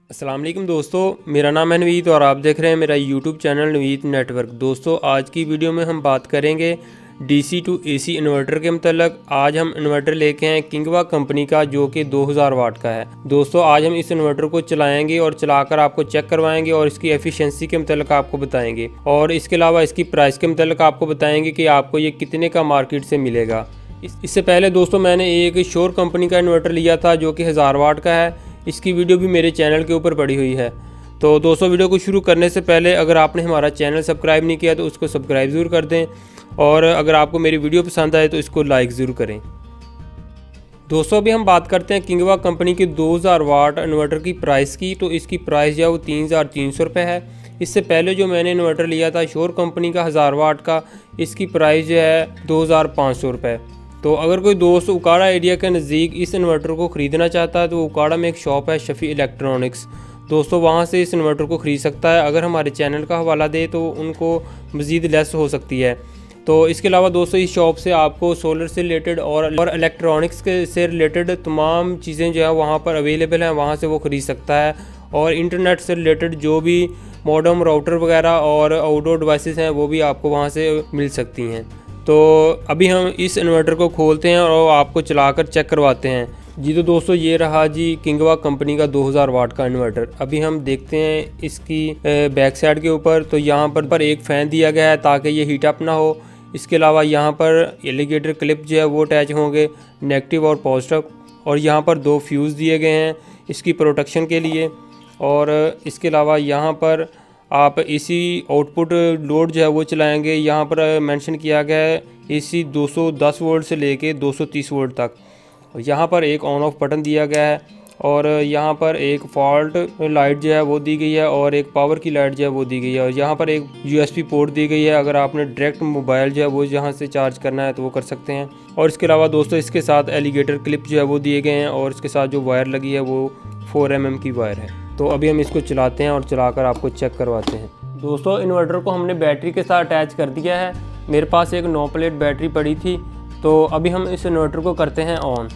अस्सलाम वालेकुम दोस्तों, मेरा नाम है नवीद और आप देख रहे हैं मेरा यूट्यूब चैनल नवीद नेटवर्क। दोस्तों आज की वीडियो में हम बात करेंगे डीसी टू एसी इन्वर्टर के मतलब। आज हम इन्वर्टर लेके हैं किंगवा कंपनी का जो कि 2000 वाट का है। दोस्तों आज हम इस इन्वर्टर को चलाएंगे और चलाकर आपको चेक करवाएंगे और इसकी एफिशिएंसी के मतलब आपको बताएंगे और इसके अलावा इसकी प्राइस के मतलब आपको बताएंगे कि आपको ये कितने का मार्केट से मिलेगा। इससे पहले दोस्तों मैंने एक श्योर कंपनी का इन्वर्टर लिया था जो कि 1000 वाट का है। इसकी वीडियो भी मेरे चैनल के ऊपर पड़ी हुई है। तो दोस्तों वीडियो को शुरू करने से पहले अगर आपने हमारा चैनल सब्सक्राइब नहीं किया तो उसको सब्सक्राइब ज़रूर कर दें और अगर आपको मेरी वीडियो पसंद आए तो इसको लाइक ज़रूर करें। दोस्तों अभी हम बात करते हैं किंगवा कंपनी की 2000 वाट इन्वर्टर की प्राइस की। तो इसकी प्राइस जो है वो 3300 रुपये है। इससे पहले जो मैंने इन्वर्टर लिया था श्योर कंपनी का 1000 वाट का, इसकी प्राइस जो है 2500 रुपये। तो अगर कोई दोस्त उकाड़ा एरिया के नज़दीक इस इन्वर्टर को ख़रीदना चाहता है तो उकाड़ा में एक शॉप है शफ़ी इलेक्ट्रॉनिक्स। दोस्तों वहां से इस इन्वर्टर को ख़रीद सकता है। अगर हमारे चैनल का हवाला दे तो उनको मज़ीद लेस हो सकती है। तो इसके अलावा दोस्तों इस शॉप से आपको सोलर से रिलेटेड और इलेक्ट्रॉनिक्स के से रिलेटेड तमाम चीज़ें जो है वहाँ पर अवेलेबल हैं, वहाँ से वो ख़रीद सकता है। और इंटरनेट से रिलेटेड जो भी मॉडेम राउटर वगैरह और आउटडोर डिवाइसेस हैं वो भी आपको वहाँ से मिल सकती हैं। तो अभी हम इस इन्वर्टर को खोलते हैं और आपको चलाकर चेक करवाते हैं जी। तो दोस्तों ये रहा जी किंगवा कंपनी का 2000 वाट का इन्वर्टर। अभी हम देखते हैं इसकी बैक साइड के ऊपर। तो यहाँ पर एक फ़ैन दिया गया है ताकि ये हीट अप ना हो। इसके अलावा यहाँ पर एलिगेटर क्लिप जो है वो अटैच होंगे, नेगेटिव और पॉजिटिव। और यहाँ पर 2 फ्यूज़ दिए गए हैं इसकी प्रोटेक्शन के लिए। और इसके अलावा यहाँ पर आप एसी आउटपुट लोड जो है वो चलाएंगे। यहाँ पर मेंशन किया गया है एसी 210 वोल्ट से लेके 230 वोल्ट तक। यहाँ पर एक ऑन ऑफ बटन दिया गया है और यहाँ पर एक फॉल्ट लाइट जो है वो दी गई है और एक पावर की लाइट जो है वो दी गई है। और यहाँ पर एक यूएसबी पोर्ट दी गई है, अगर आपने डायरेक्ट मोबाइल जो है वो यहाँ से चार्ज करना है तो वो कर सकते हैं। और इसके अलावा दोस्तों इसके साथ एलिगेटर क्लिप जो है वो दिए गए हैं और इसके साथ जो वायर लगी है वो 4 mm की वायर है। तो अभी हम इसको चलाते हैं और चलाकर आपको चेक करवाते हैं। दोस्तों इन्वर्टर को हमने बैटरी के साथ अटैच कर दिया है। मेरे पास एक 9 प्लेट बैटरी पड़ी थी। तो अभी हम इस इन्वर्टर को करते हैं ऑन।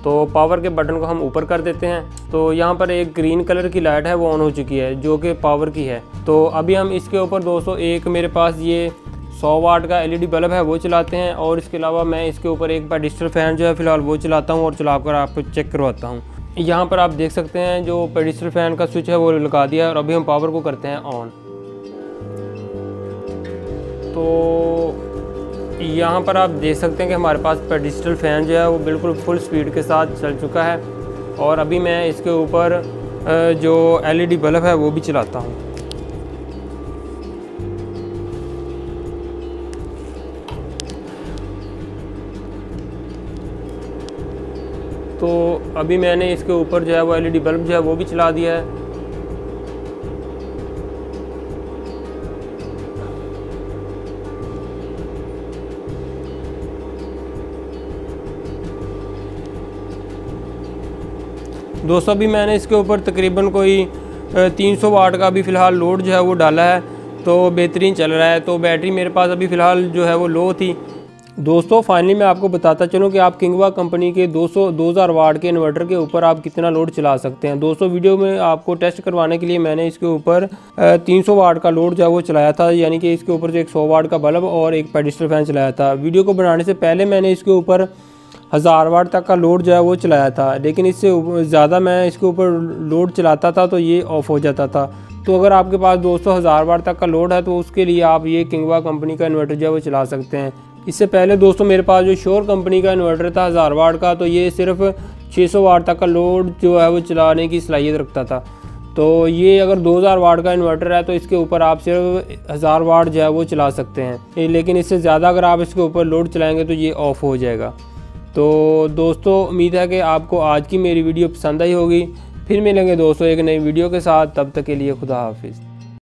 तो पावर के बटन को हम ऊपर कर देते हैं। तो यहाँ पर एक ग्रीन कलर की लाइट है वो ऑन हो चुकी है जो कि पावर की है। तो अभी हम इसके ऊपर दोस्तों एक मेरे पास ये 100 वाट का LED बल्ब है वो चलाते हैं। और इसके अलावा मैं इसके ऊपर एक पेडिस्टल फ़ैन जो है फ़िलहाल वो चलाता हूँ और चलाकर आपको चेक करवाता हूँ। यहाँ पर आप देख सकते हैं जो पेडिस्टल फ़ैन का स्विच है वो लगा दिया है और अभी हम पावर को करते हैं ऑन। तो यहाँ पर आप देख सकते हैं कि हमारे पास पेडिस्टल फ़ैन जो है वो बिल्कुल फुल स्पीड के साथ चल चुका है। और अभी मैं इसके ऊपर जो LED बल्ब है वो भी चलाता हूँ। तो अभी मैंने इसके ऊपर जो है वो LED बल्ब जो है वो भी चला दिया है। दोस्तों अभी मैंने इसके ऊपर तकरीबन कोई 300 वाट का अभी फ़िलहाल लोड जो है वो डाला है तो बेहतरीन चल रहा है। तो बैटरी मेरे पास अभी फ़िलहाल जो है वो लो थी। दोस्तों फाइनली मैं आपको बताता चलूँ कि आप किंगवा कंपनी के 2000 वाट के इन्वर्टर के ऊपर आप कितना लोड चला सकते हैं। दोस्तों वीडियो में आपको टेस्ट करवाने के लिए मैंने इसके ऊपर 300 वाट का लोड जो है वो चलाया था, यानी कि इसके ऊपर जो एक 100 वाट का बल्ब और एक पेडिस्टल फ़ैन चलाया था। वीडियो को बनाने से पहले मैंने इसके ऊपर 1000 वाट तक का लोड जो है वो चलाया था, लेकिन इससे ज़्यादा मैं इसके ऊपर लोड चलाता था तो ये ऑफ हो जाता था। तो अगर आपके पास दोस्तों 1000 वाट तक का लोड है तो उसके लिए आप ये किंगवा कंपनी का इन्वर्टर जो है वो चला सकते हैं। इससे पहले दोस्तों मेरे पास जो श्योर कंपनी का इन्वर्टर था 1000 वाट का, तो ये सिर्फ 600 वाट तक का लोड जो है वो चलाने की सलाहियत रखता था। तो ये अगर 2000 वाट का इन्वर्टर है तो इसके ऊपर आप सिर्फ 1000 वाट जो है वो चला सकते हैं, लेकिन इससे ज़्यादा अगर आप इसके ऊपर लोड चलाएँगे तो ये ऑफ हो जाएगा। तो दोस्तों उम्मीद है कि आपको आज की मेरी वीडियो पसंद आई होगी। फिर मिलेंगे दोस्तों एक नई वीडियो के साथ, तब तक के लिए खुदा हाफिज़।